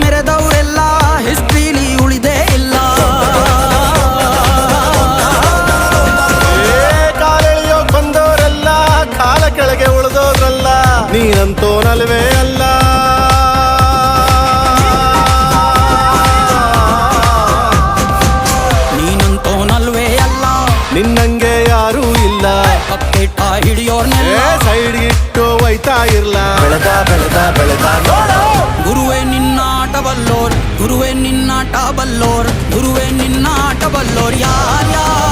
ಮೆರೆದವರೆಲ್ಲ ಹಿಸ್ಟ್ರಿಲಿ ಉಳಿದೇ ಇಲ್ಲ. ಕಾಲೆಳೆಯೋಕ್ ಬಂದವರೆಲ್ಲ ಕಾಲ ಕೆಳಗೆ ಉಳಿದೋದ್ರಲ್ಲ, ನೀನಂತೋನಲ್ವೇ ಅಲ್ಲ. ನೀನಂತೋನಲ್ವೇ ಅಲ್ಲ, ನಿನ್ನಂಗೆ ಯಾರೂ ಇಲ್ಲ. ಪಕ್ಕೇಟ ಹಿಡಿಯೋರ್ನೆಲ್ಲ ಸೈಡ್ಗಿಟ್ಟು ಒಯ್ತಾ ಇರ್ಲ. ಬೆಳೆದ ಬೆಳೆದ ಬೆಳೆದ ನೋಡು. ಗುರುವೇ ನಿನ್ನಾಟ ಬಲ್ಲೋರ್, ಗುರುವೇ ನಿನ್ನಾಟ ಬಲ್ಲೋರ್, ಗುರುವೇ ನಿನ್ನಾಟ ಬಲ್ಲೋರ್ ಯಾರ್ಯಾರು